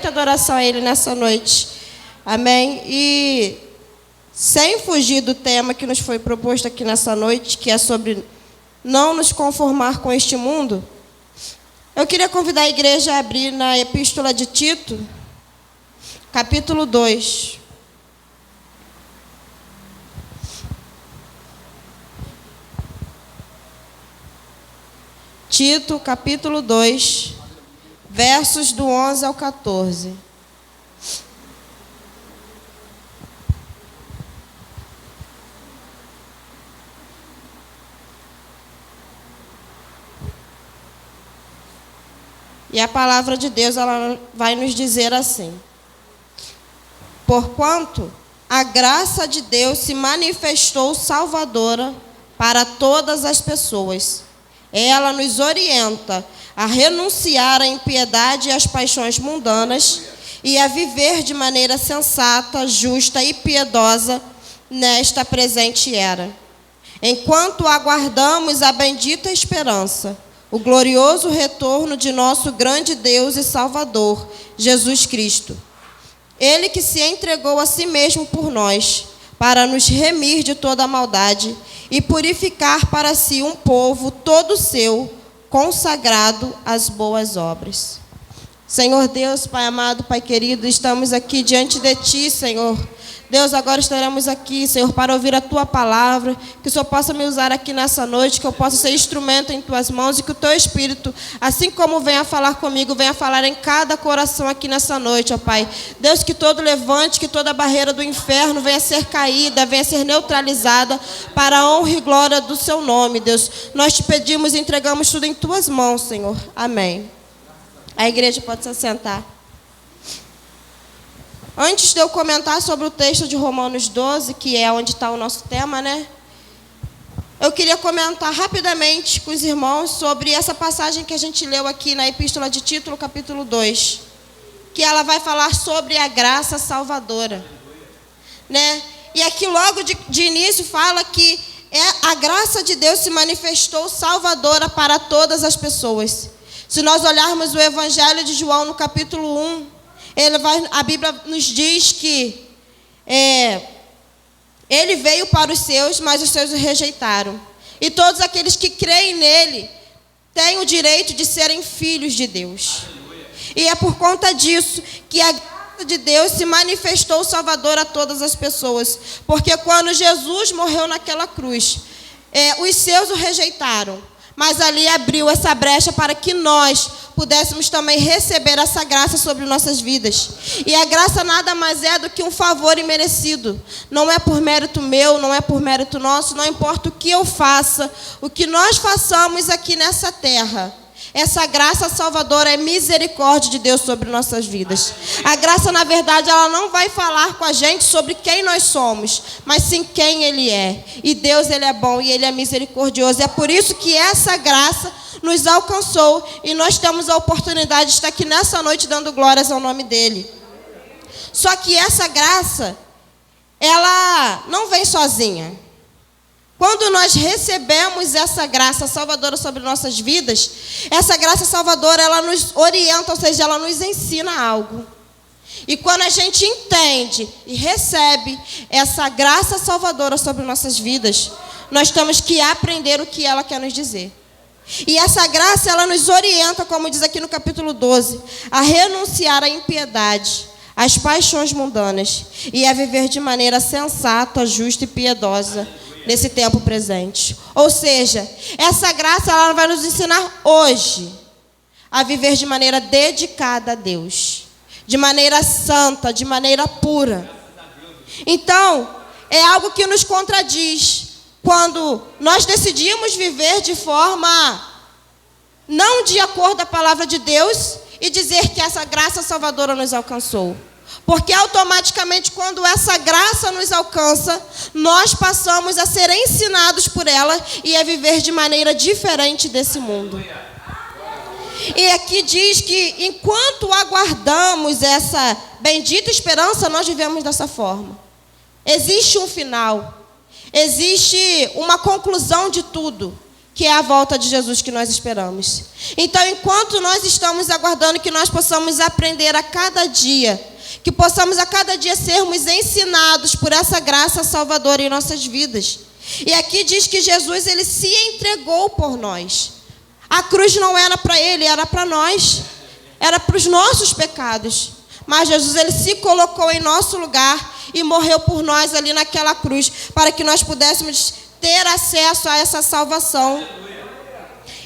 muita adoração a Ele nessa noite. Amém? E sem fugir do tema que nos foi proposto aqui nessa noite, que é sobre não nos conformar com este mundo, eu queria convidar a igreja a abrir na Epístola de Tito, capítulo 2. Tito, capítulo 2, versos do 11 ao 14. E a palavra de Deus, ela vai nos dizer assim: porquanto a graça de Deus se manifestou salvadora para todas as pessoas. Ela nos orienta a renunciar à impiedade e às paixões mundanas e a viver de maneira sensata, justa e piedosa nesta presente era, enquanto aguardamos a bendita esperança, o glorioso retorno de nosso grande Deus e Salvador, Jesus Cristo. Ele que se entregou a si mesmo por nós, para nos remir de toda a maldade e purificar para si um povo todo seu, consagrado às boas obras. Senhor Deus, Pai amado, Pai querido, estamos aqui diante de Ti, Senhor. Deus, agora estaremos aqui, Senhor, para ouvir a Tua palavra, que o Senhor possa me usar aqui nessa noite, que eu possa ser instrumento em Tuas mãos e que o Teu Espírito, assim como venha falar comigo, venha falar em cada coração aqui nessa noite, ó Pai. Deus, que todo levante, que toda barreira do inferno venha ser caída, venha ser neutralizada para a honra e glória do Seu nome, Deus. Nós Te pedimos e entregamos tudo em Tuas mãos, Senhor. Amém. A igreja pode se assentar. Antes de eu comentar sobre o texto de Romanos 12, que é onde está o nosso tema, né? Eu queria comentar rapidamente com os irmãos sobre essa passagem que a gente leu aqui na Epístola de Tito, capítulo 2. Que ela vai falar sobre a graça salvadora. Né? E aqui logo de início fala que a graça de Deus se manifestou salvadora para todas as pessoas. Se nós olharmos o Evangelho de João no capítulo 1, a Bíblia nos diz que ele veio para os seus, mas os seus o rejeitaram. E todos aqueles que creem nele têm o direito de serem filhos de Deus. E é por conta disso que a graça de Deus se manifestou salvadora a todas as pessoas. Porque quando Jesus morreu naquela cruz, os seus o rejeitaram. Mas ali abriu essa brecha para que nós pudéssemos também receber essa graça sobre nossas vidas. E a graça nada mais é do que um favor imerecido. Não é por mérito meu, não é por mérito nosso, não importa o que eu faça, o que nós façamos aqui nessa terra. Essa graça salvadora é misericórdia de Deus sobre nossas vidas. A graça, na verdade, ela não vai falar com a gente sobre quem nós somos, mas sim quem Ele é. E Deus, Ele é bom e Ele é misericordioso. É por isso que essa graça nos alcançou e nós temos a oportunidade de estar aqui nessa noite dando glórias ao nome dEle. Só que essa graça, ela não vem sozinha. Quando nós recebemos essa graça salvadora sobre nossas vidas, essa graça salvadora, ela nos orienta, ou seja, ela nos ensina algo. E quando a gente entende e recebe essa graça salvadora sobre nossas vidas, nós temos que aprender o que ela quer nos dizer. E essa graça, ela nos orienta, como diz aqui no capítulo 12, a renunciar à impiedade, às paixões mundanas e a viver de maneira sensata, justa e piedosa nesse tempo presente. Ou seja, essa graça ela vai nos ensinar hoje a viver de maneira dedicada a Deus, de maneira santa, de maneira pura. Então, é algo que nos contradiz quando nós decidimos viver de forma não de acordo com a palavra de Deus e dizer que essa graça salvadora nos alcançou. Porque automaticamente, quando essa graça nos alcança, nós passamos a ser ensinados por ela e a viver de maneira diferente desse mundo. E aqui diz que enquanto aguardamos essa bendita esperança, nós vivemos dessa forma. Existe um final, existe uma conclusão de tudo, que é a volta de Jesus que nós esperamos. Então, enquanto nós estamos aguardando que nós possamos aprender a cada dia, que possamos a cada dia sermos ensinados por essa graça salvadora em nossas vidas. E aqui diz que Jesus, ele se entregou por nós. A cruz não era para ele, era para nós. Era para os nossos pecados. Mas Jesus, ele se colocou em nosso lugar e morreu por nós ali naquela cruz, para que nós pudéssemos ter acesso a essa salvação.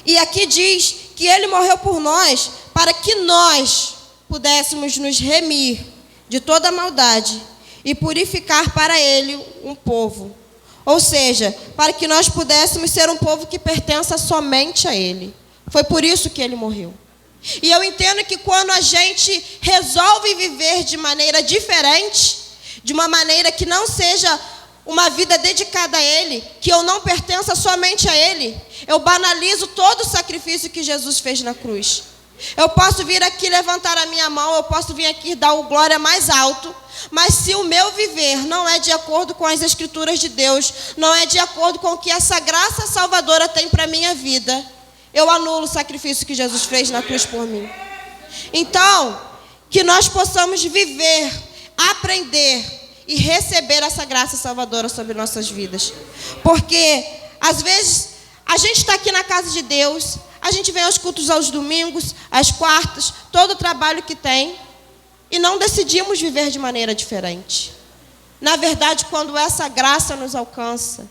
E aqui diz que ele morreu por nós para que nós pudéssemos nos remir de toda maldade e purificar para ele um povo. Ou seja, para que nós pudéssemos ser um povo que pertença somente a ele. Foi por isso que ele morreu. E eu entendo que quando a gente resolve viver de maneira diferente, de uma maneira que não seja uma vida dedicada a ele, que eu não pertença somente a ele, eu banalizo todo o sacrifício que Jesus fez na cruz. Eu posso vir aqui levantar a minha mão, eu posso vir aqui dar o glória mais alto, mas se o meu viver não é de acordo com as escrituras de Deus, não é de acordo com o que essa graça salvadora tem para a minha vida, eu anulo o sacrifício que Jesus fez na cruz por mim. Então, que nós possamos viver, aprender e receber essa graça salvadora sobre nossas vidas. Porque, às vezes, a gente está aqui na casa de Deus, a gente vem aos cultos aos domingos, às quartas, todo o trabalho que tem, e não decidimos viver de maneira diferente. Na verdade, quando essa graça nos alcança,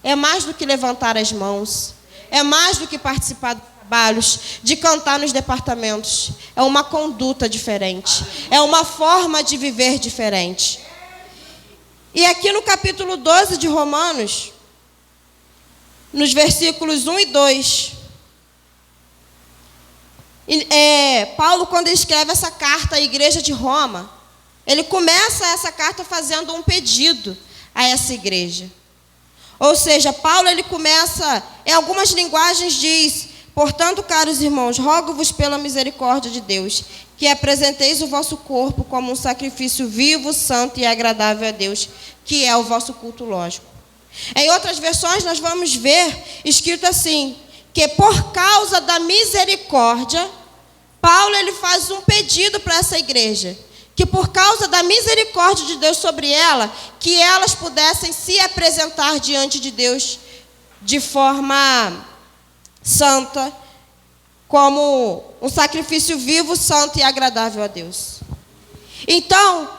é mais do que levantar as mãos, é mais do que participar dos trabalhos, de cantar nos departamentos. É uma conduta diferente, é uma forma de viver diferente. E aqui no capítulo 12 de Romanos, nos versículos 1 e 2, Paulo, quando ele escreve essa carta à igreja de Roma, ele começa essa carta fazendo um pedido a essa igreja. Ou seja, Paulo, ele começa, em algumas linguagens diz: portanto, caros irmãos, rogo-vos pela misericórdia de Deus, que apresenteis o vosso corpo como um sacrifício vivo, santo e agradável a Deus, que é o vosso culto lógico. Em outras versões, nós vamos ver escrito assim, que por causa da misericórdia, Paulo, ele faz um pedido para essa igreja, que por causa da misericórdia de Deus sobre ela, que elas pudessem se apresentar diante de Deus de forma santa, como um sacrifício vivo, santo e agradável a Deus. Então,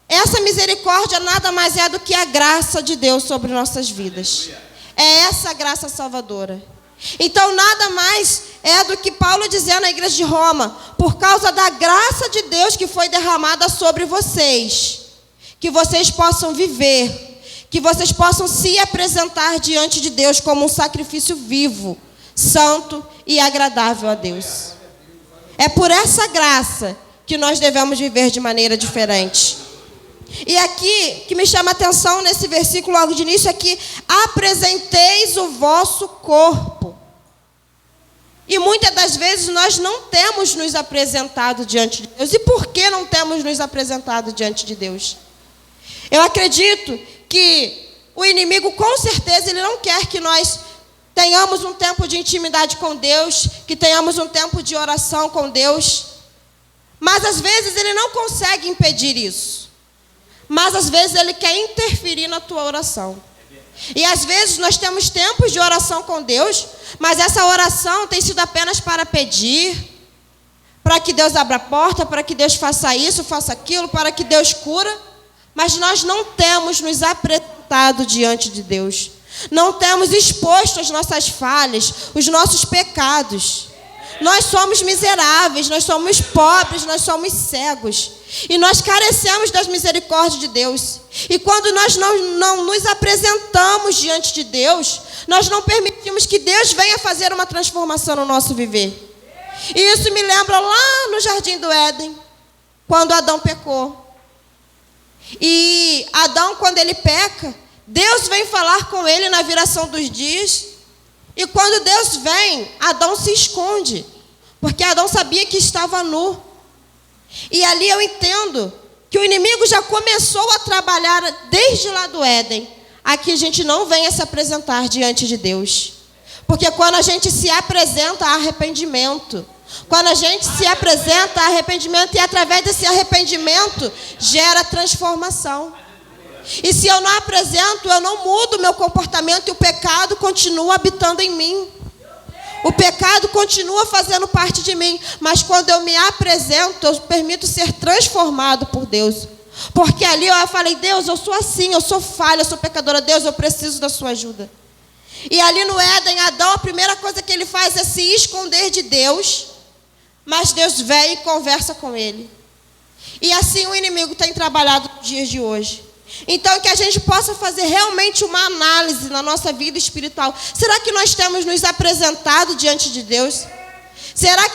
essa misericórdia nada mais é do que a graça de Deus sobre nossas vidas. É essa graça salvadora. Então, nada mais é do que Paulo dizendo à igreja de Roma: por causa da graça de Deus que foi derramada sobre vocês, que vocês possam viver, que vocês possam se apresentar diante de Deus como um sacrifício vivo, santo e agradável a Deus. É por essa graça que nós devemos viver de maneira diferente. E aqui, que me chama a atenção nesse versículo logo de início, é que apresenteis o vosso corpo. E muitas das vezes nós não temos nos apresentado diante de Deus. E por que não temos nos apresentado diante de Deus? Eu acredito que o inimigo, com certeza, ele não quer que nós tenhamos um tempo de intimidade com Deus, que tenhamos um tempo de oração com Deus. Mas às vezes ele não consegue impedir isso. Mas às vezes ele quer interferir na tua oração. E às vezes nós temos tempos de oração com Deus, mas essa oração tem sido apenas para pedir, para que Deus abra a porta, para que Deus faça isso, faça aquilo, para que Deus cura. Mas nós não temos nos apresentado diante de Deus. Não temos exposto as nossas falhas, os nossos pecados. Nós somos miseráveis, nós somos pobres, nós somos cegos. E nós carecemos das misericórdias de Deus. E quando nós não nos apresentamos diante de Deus, nós não permitimos que Deus venha fazer uma transformação no nosso viver. E isso me lembra lá no Jardim do Éden, quando Adão pecou. E Adão, quando ele peca, Deus vem falar com ele na viração dos dias. E quando Deus vem, Adão se esconde, porque Adão sabia que estava nu. E ali eu entendo que o inimigo já começou a trabalhar desde lá do Éden, a que a gente não venha se apresentar diante de Deus. Porque quando a gente se apresenta a arrependimento, quando a gente se apresenta a arrependimento, e através desse arrependimento gera transformação. E se eu não apresento, eu não mudo meu comportamento e o pecado continua habitando em mim. O pecado continua fazendo parte de mim, mas quando eu me apresento, eu permito ser transformado por Deus. Porque ali eu falei, Deus, eu sou assim, eu sou falha, eu sou pecadora, Deus, eu preciso da sua ajuda. E ali no Éden, Adão, a primeira coisa que ele faz é se esconder de Deus, mas Deus vem e conversa com ele. E assim o inimigo tem trabalhado nos dias de hoje. Então, que a gente possa fazer realmente uma análise na nossa vida espiritual. Será que nós temos nos apresentado diante de Deus? Será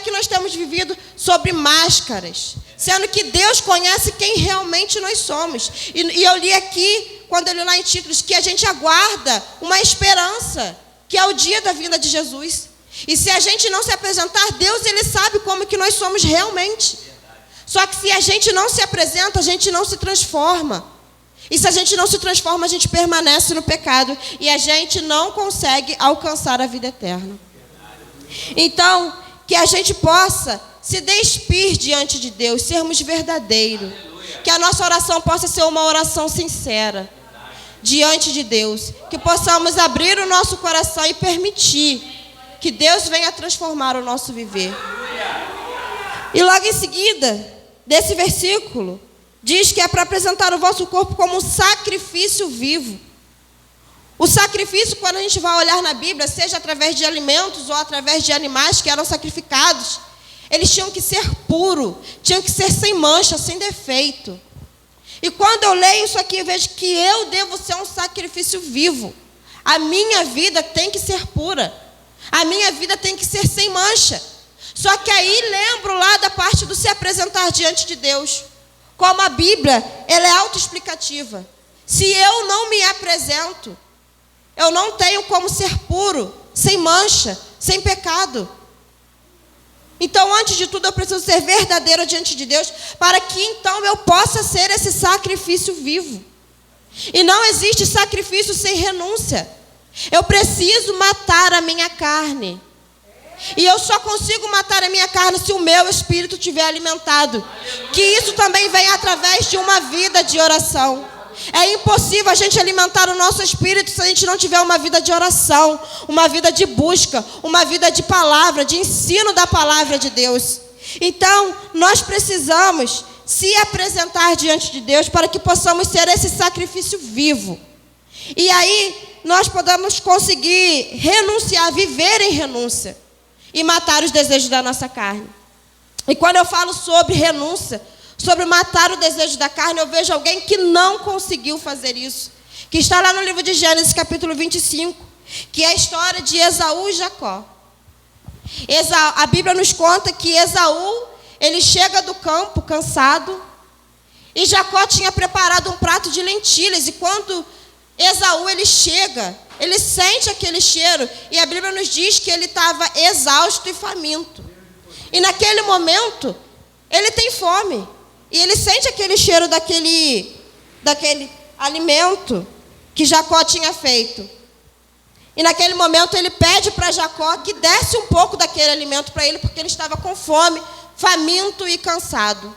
que nós temos vivido sobre máscaras? Sendo que Deus conhece quem realmente nós somos. E eu li aqui, quando eu li lá em Títulos, que a gente aguarda uma esperança, que é o dia da vinda de Jesus. E se a gente não se apresentar, Deus, Ele sabe como que nós somos realmente. Só que se a gente não se apresenta, a gente não se transforma. E se a gente não se transforma, a gente permanece no pecado. E a gente não consegue alcançar a vida eterna. Então, que a gente possa se despir diante de Deus, sermos verdadeiros. Que a nossa oração possa ser uma oração sincera diante de Deus. Que possamos abrir o nosso coração e permitir que Deus venha transformar o nosso viver. E logo em seguida desse versículo, diz que é para apresentar o vosso corpo como um sacrifício vivo. O sacrifício, quando a gente vai olhar na Bíblia, seja através de alimentos ou através de animais que eram sacrificados, eles tinham que ser puros, tinham que ser sem mancha, sem defeito. E quando eu leio isso aqui, eu vejo que eu devo ser um sacrifício vivo. A minha vida tem que ser pura. A minha vida tem que ser sem mancha. Só que aí lembro lá da parte do se apresentar diante de Deus. Como a Bíblia, ela é autoexplicativa. Se eu não me apresento, eu não tenho como ser puro, sem mancha, sem pecado. Então, antes de tudo, eu preciso ser verdadeiro diante de Deus, para que então eu possa ser esse sacrifício vivo. E não existe sacrifício sem renúncia. Eu preciso matar a minha carne. E eu só consigo matar a minha carne se o meu espírito estiver alimentado. Que isso também vem através de uma vida de oração. É impossível a gente alimentar o nosso espírito se a gente não tiver uma vida de oração, uma vida de busca, uma vida de palavra, de ensino da palavra de Deus. Então, nós precisamos se apresentar diante de Deus para que possamos ser esse sacrifício vivo. E aí, nós podemos conseguir renunciar, viver em renúncia e matar os desejos da nossa carne. E quando eu falo sobre renúncia, sobre matar o desejo da carne, eu vejo alguém que não conseguiu fazer isso, que está lá no livro de Gênesis, capítulo 25, que é a história de Esaú e Jacó. A Bíblia nos conta que Esaú, ele chega do campo cansado, e Jacó tinha preparado um prato de lentilhas, e quando Esaú ele chega, ele sente aquele cheiro, e a Bíblia nos diz que ele estava exausto e faminto. E naquele momento, ele tem fome. E ele sente aquele cheiro daquele alimento que Jacó tinha feito. E naquele momento ele pede para Jacó que desse um pouco daquele alimento para ele, porque ele estava com fome, faminto e cansado.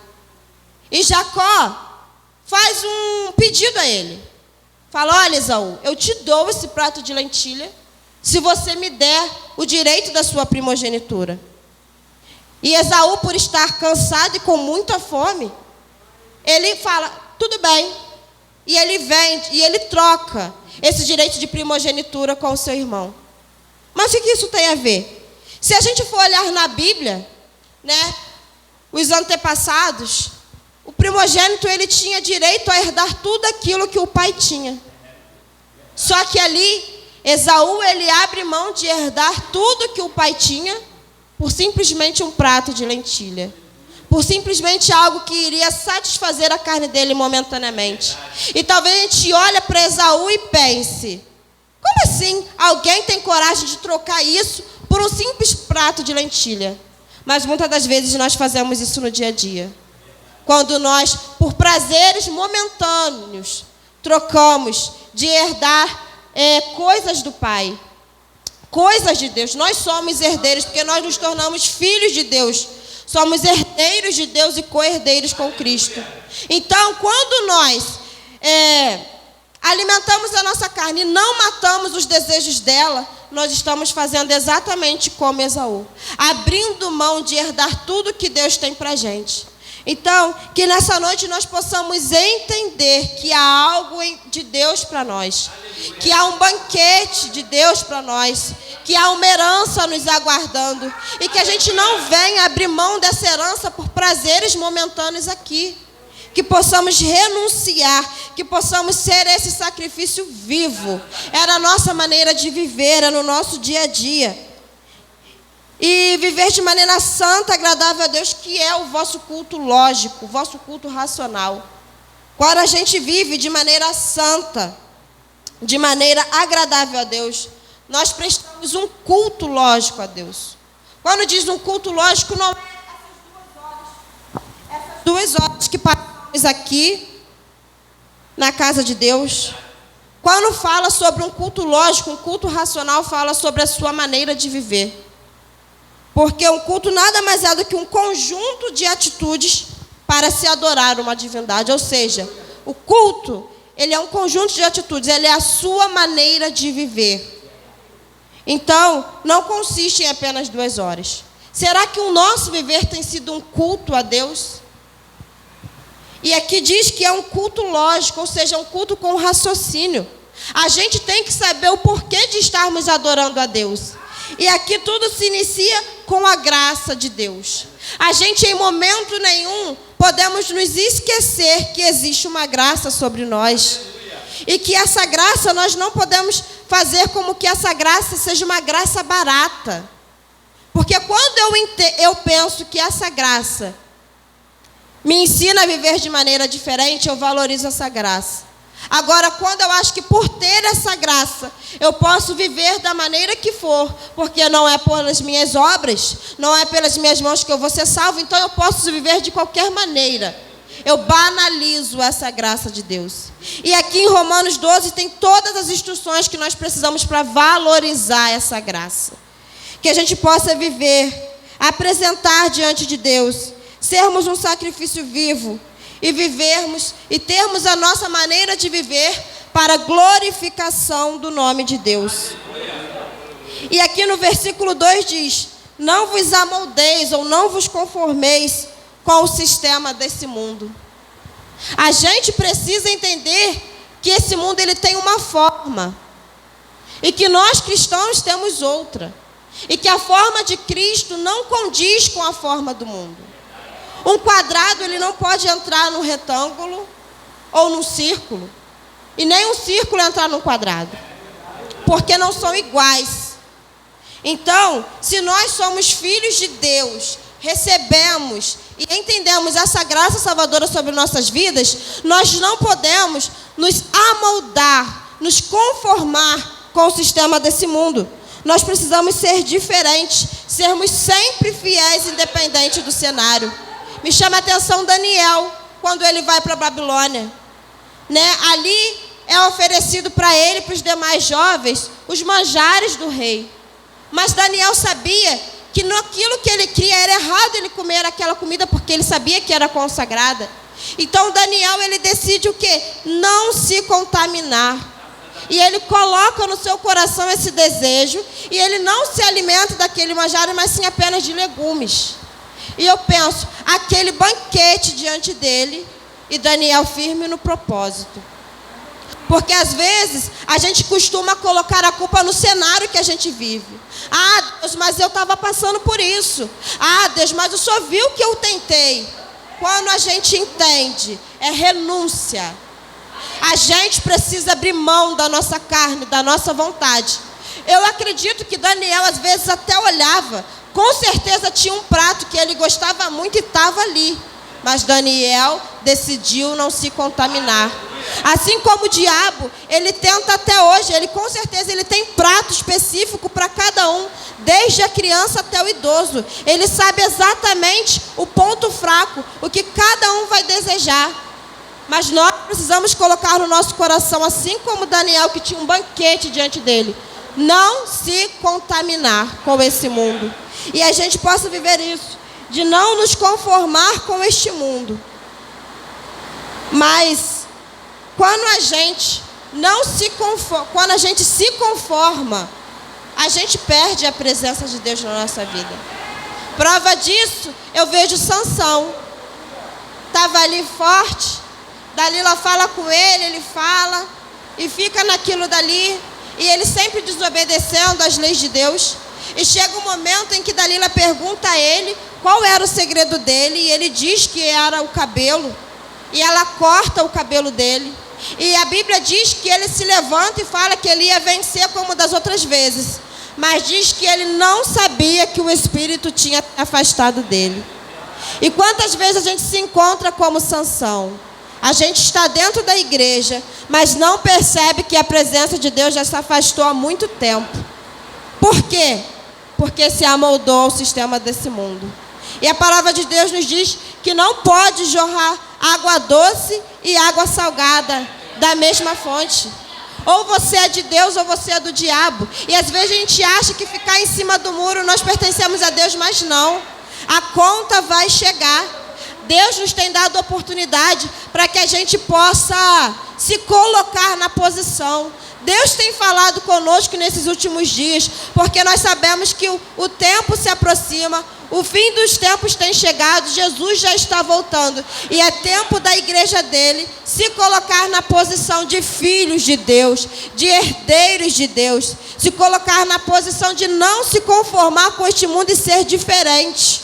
E Jacó faz um pedido a ele. Fala, olha, Esaú, eu te dou esse prato de lentilha se você me der o direito da sua primogenitura. E Esaú, por estar cansado e com muita fome, ele fala, tudo bem. E ele vende, e ele troca esse direito de primogenitura com o seu irmão. Mas o que isso tem a ver? Se a gente for olhar na Bíblia, né, os antepassados, o primogênito ele tinha direito a herdar tudo aquilo que o pai tinha. Só que ali, Esaú ele abre mão de herdar tudo que o pai tinha por simplesmente um prato de lentilha. Por simplesmente algo que iria satisfazer a carne dele momentaneamente. E talvez a gente olhe para Esaú e pense, como assim alguém tem coragem de trocar isso por um simples prato de lentilha? Mas muitas das vezes nós fazemos isso no dia a dia. Quando nós, por prazeres momentâneos, trocamos de herdar coisas do Pai coisas de Deus. Nós somos herdeiros, porque nós nos tornamos filhos de Deus. Somos herdeiros de Deus e co-herdeiros com Cristo. Então, quando nós alimentamos a nossa carne e não matamos os desejos dela, nós estamos fazendo exatamente como Esaú, abrindo mão de herdar tudo que Deus tem para a gente. Então, que nessa noite nós possamos entender que há algo de Deus para nós, que há um banquete de Deus para nós, que há uma herança nos aguardando, e que a gente não venha abrir mão dessa herança por prazeres momentâneos aqui. Que possamos renunciar, que possamos ser esse sacrifício vivo. Era a nossa maneira de viver, é no nosso dia a dia. E viver de maneira santa, agradável a Deus, que é o vosso culto lógico, o vosso culto racional. Quando a gente vive de maneira santa, de maneira agradável a Deus, nós prestamos um culto lógico a Deus. Quando diz um culto lógico, não é essas 2 horas que passamos aqui na casa de Deus. Quando fala sobre um culto lógico, um culto racional, fala sobre a sua maneira de viver. Porque um culto nada mais é do que um conjunto de atitudes para se adorar uma divindade. Ou seja, o culto, ele é um conjunto de atitudes, ele é a sua maneira de viver. Então, não consiste em apenas 2 horas. Será que o nosso viver tem sido um culto a Deus? E aqui diz que é um culto lógico, ou seja, um culto com raciocínio. A gente tem que saber o porquê de estarmos adorando a Deus. E aqui tudo se inicia com a graça de Deus. A gente, em momento nenhum, podemos nos esquecer que existe uma graça sobre nós. E que essa graça, nós não podemos fazer como que essa graça seja uma graça barata. Porque quando eu penso que essa graça me ensina a viver de maneira diferente, eu valorizo essa graça. Agora, quando eu acho que por ter essa graça, eu posso viver da maneira que for, porque não é pelas minhas obras, não é pelas minhas mãos que eu vou ser salvo, então eu posso viver de qualquer maneira. Eu banalizo essa graça de Deus. E aqui em Romanos 12 tem todas as instruções que nós precisamos para valorizar essa graça. Que a gente possa viver, apresentar diante de Deus, sermos um sacrifício vivo e vivermos e termos a nossa maneira de viver para a glorificação do nome de Deus. E aqui no versículo 2 diz: não vos amoldeis ou não vos conformeis com o sistema desse mundo. A gente precisa entender que esse mundo ele tem uma forma e que nós cristãos temos outra. E que a forma de Cristo não condiz com a forma do mundo. Um quadrado ele não pode entrar num retângulo ou num círculo. E nem um círculo entrar num quadrado. Porque não são iguais. Então, se nós somos filhos de Deus, recebemos e entendemos essa graça salvadora sobre nossas vidas, nós não podemos nos amoldar, nos conformar com o sistema desse mundo. Nós precisamos ser diferentes, sermos sempre fiéis, independente do cenário. Me chama a atenção Daniel, quando ele vai para a Babilônia. Ali é oferecido para ele e para os demais jovens os manjares do rei. Mas Daniel sabia que naquilo que ele cria era errado ele comer aquela comida, porque ele sabia que era consagrada. Então Daniel ele decide o quê? Não se contaminar. E ele coloca no seu coração esse desejo, e ele não se alimenta daquele manjar, mas sim apenas de legumes. E eu penso, aquele banquete diante dele, e Daniel firme no propósito. Porque às vezes a gente costuma colocar a culpa no cenário que a gente vive. Ah, Deus, mas eu estava passando por isso. Ah, Deus, mas o Senhor viu que eu tentei. Quando a gente entende, é renúncia. A gente precisa abrir mão da nossa carne, da nossa vontade. Eu acredito que Daniel às vezes até olhava. Com certeza tinha um prato que ele gostava muito e estava ali. Mas Daniel decidiu não se contaminar. Assim como o diabo, ele tenta até hoje. Ele com certeza ele tem prato específico para cada um. Desde a criança até o idoso. Ele sabe exatamente o ponto fraco. O que cada um vai desejar. Mas nós precisamos colocar no nosso coração, assim como Daniel, que tinha um banquete diante dele, não se contaminar com esse mundo. E a gente possa viver isso, de não nos conformar com este mundo. Mas quando a gente quando a gente se conforma, a gente perde a presença de Deus na nossa vida. Prova disso, eu vejo Sansão. Estava ali forte, Dalila fala com ele fala, e fica naquilo dali, e ele sempre desobedecendo às leis de Deus. E chega um momento em que Dalila pergunta a ele qual era o segredo dele, e ele diz que era o cabelo, e ela corta o cabelo dele. E a Bíblia diz que ele se levanta e fala que ele ia vencer como das outras vezes. Mas diz que ele não sabia que o Espírito tinha afastado dele. E quantas vezes a gente se encontra como Sansão? A gente está dentro da igreja, mas não percebe que a presença de Deus já se afastou há muito tempo. Por quê? Porque se amoldou ao sistema desse mundo. E a palavra de Deus nos diz que não pode jorrar água doce e água salgada da mesma fonte. Ou você é de Deus ou você é do diabo. E às vezes a gente acha que ficar em cima do muro nós pertencemos a Deus, mas não. A conta vai chegar. Deus nos tem dado oportunidade para que a gente possa se colocar na posição. Deus tem falado conosco nesses últimos dias, porque nós sabemos que o tempo se aproxima, o fim dos tempos tem chegado, Jesus já está voltando. E é tempo da igreja dele se colocar na posição de filhos de Deus, de herdeiros de Deus, se colocar na posição de não se conformar com este mundo e ser diferente,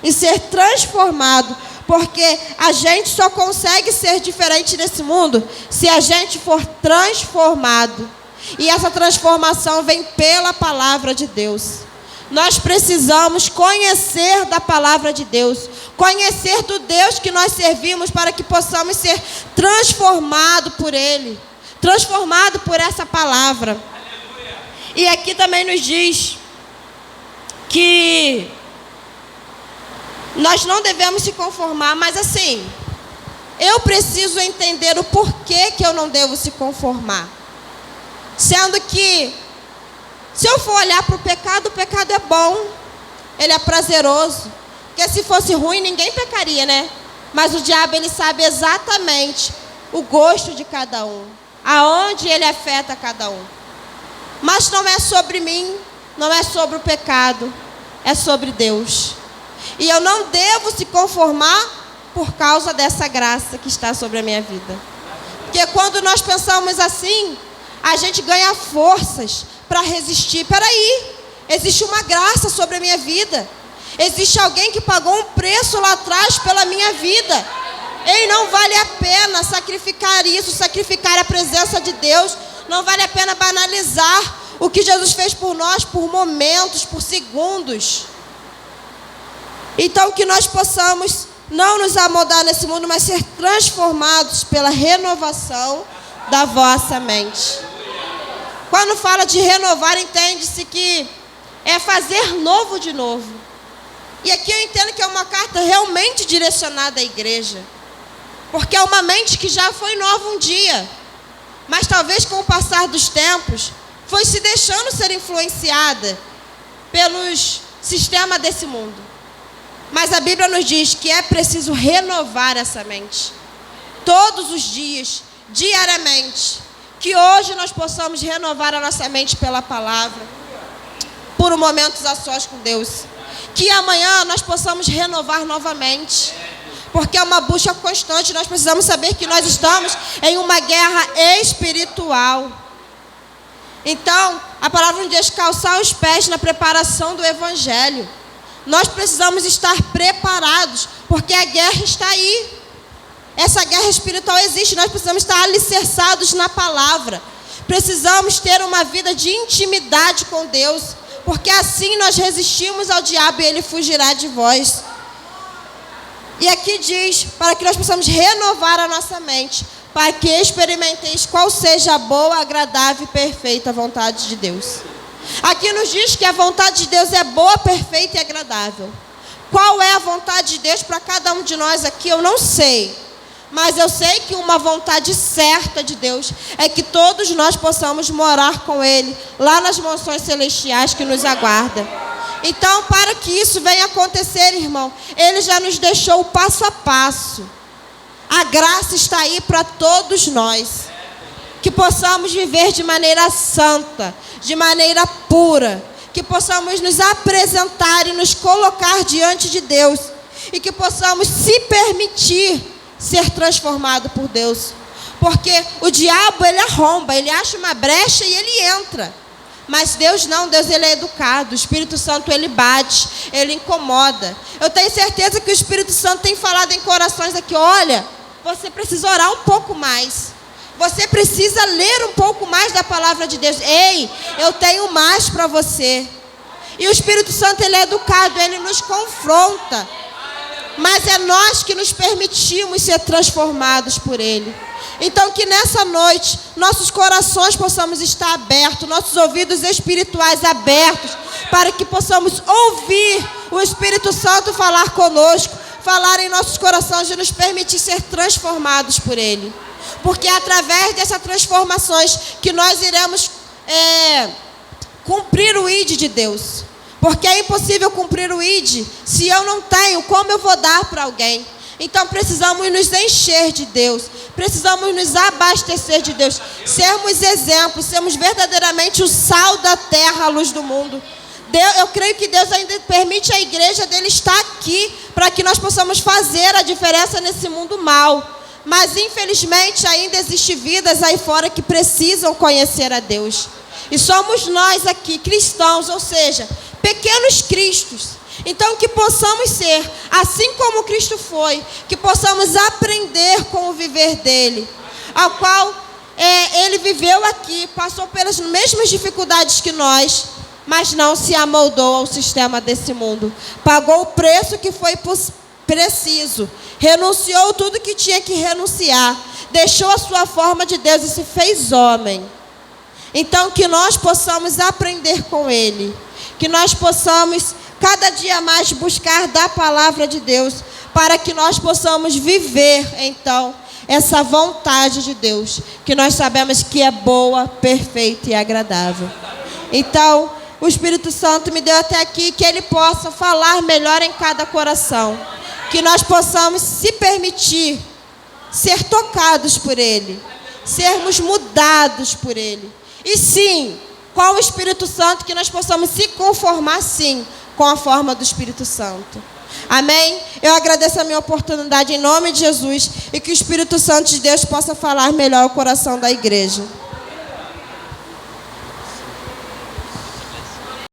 e ser transformado. Porque a gente só consegue ser diferente nesse mundo se a gente for transformado. E essa transformação vem pela palavra de Deus. Nós precisamos conhecer da palavra de Deus, conhecer do Deus que nós servimos, para que possamos ser transformados por Ele, transformados por essa palavra. E aqui também nos diz que nós não devemos se conformar, mas assim, eu preciso entender o porquê que eu não devo se conformar. Sendo que, se eu for olhar para o pecado é bom, ele é prazeroso. Porque se fosse ruim, ninguém pecaria, né? Mas o diabo, ele sabe exatamente o gosto de cada um, aonde ele afeta cada um. Mas não é sobre mim, não é sobre o pecado, é sobre Deus. E eu não devo se conformar por causa dessa graça que está sobre a minha vida. Porque quando nós pensamos assim, a gente ganha forças para resistir. Peraí, existe uma graça sobre a minha vida. Existe alguém que pagou um preço lá atrás pela minha vida. Ei, não vale a pena sacrificar isso, sacrificar a presença de Deus. Não vale a pena banalizar o que Jesus fez por nós por momentos, por segundos. Então que nós possamos não nos amoldar nesse mundo, mas ser transformados pela renovação da vossa mente. Quando fala de renovar, entende-se que é fazer novo de novo. E aqui eu entendo que é uma carta realmente direcionada à igreja. Porque é uma mente que já foi nova um dia, mas talvez com o passar dos tempos, foi se deixando ser influenciada pelos sistemas desse mundo. Mas a Bíblia nos diz que é preciso renovar essa mente. Todos os dias, diariamente. Que hoje nós possamos renovar a nossa mente pela palavra. Por momentos a sós com Deus. Que amanhã nós possamos renovar novamente. Porque é uma busca constante. Nós precisamos saber que nós estamos em uma guerra espiritual. Então, a palavra nos diz calçar os pés na preparação do Evangelho. Nós precisamos estar preparados, porque a guerra está aí. Essa guerra espiritual existe, nós precisamos estar alicerçados na palavra. Precisamos ter uma vida de intimidade com Deus, porque assim nós resistimos ao diabo e ele fugirá de vós. E aqui diz, para que nós possamos renovar a nossa mente, para que experimenteis qual seja a boa, agradável e perfeita vontade de Deus. Aqui nos diz que a vontade de Deus é boa, perfeita e agradável. Qual é a vontade de Deus para cada um de nós aqui? Eu não sei. Mas eu sei que uma vontade certa de Deus é que todos nós possamos morar com Ele, lá nas mansões celestiais que nos aguardam. Então, para que isso venha acontecer, irmão, Ele já nos deixou o passo a passo. A graça está aí para todos nós. Que possamos viver de maneira santa, de maneira pura. Que possamos nos apresentar e nos colocar diante de Deus. E que possamos se permitir ser transformado por Deus. Porque o diabo, ele arromba, ele acha uma brecha e ele entra. Mas Deus não, Deus ele é educado. O Espírito Santo ele bate, ele incomoda. Eu tenho certeza que o Espírito Santo tem falado em corações aqui: olha, você precisa orar um pouco mais. Você precisa ler um pouco mais da palavra de Deus. Ei, eu tenho mais para você. E o Espírito Santo ele é educado, ele nos confronta. Mas é nós que nos permitimos ser transformados por Ele. Então que nessa noite nossos corações possamos estar abertos, nossos ouvidos espirituais abertos, para que possamos ouvir o Espírito Santo falar conosco, falar em nossos corações e nos permitir ser transformados por Ele. Porque é através dessas transformações que nós iremos cumprir o ID de Deus. Porque é impossível cumprir o ID se eu não tenho, como eu vou dar para alguém? Então precisamos nos encher de Deus, precisamos nos abastecer de Deus, sermos exemplos, sermos verdadeiramente o sal da terra, a luz do mundo. Eu creio que Deus ainda permite a igreja dele estar aqui, para que nós possamos fazer a diferença nesse mundo mau. Mas infelizmente ainda existem vidas aí fora que precisam conhecer a Deus. E somos nós aqui, cristãos, ou seja, pequenos cristos. Então que possamos ser, assim como Cristo foi, que possamos aprender com o viver dele, ao qual ele viveu aqui, passou pelas mesmas dificuldades que nós, mas não se amoldou ao sistema desse mundo. Pagou o preço que foi preciso, renunciou tudo que tinha que renunciar, deixou a sua forma de Deus e se fez homem. Então que nós possamos aprender com ele, que nós possamos cada dia mais buscar da palavra de Deus, para que nós possamos viver então essa vontade de Deus, que nós sabemos que é boa, perfeita e agradável. Então o Espírito Santo me deu até aqui, que ele possa falar melhor em cada coração, que nós possamos se permitir ser tocados por ele, sermos mudados por ele. E sim, com o Espírito Santo, que nós possamos se conformar, sim, com a forma do Espírito Santo. Amém? Eu agradeço a minha oportunidade em nome de Jesus, e que o Espírito Santo de Deus possa falar melhor ao coração da igreja.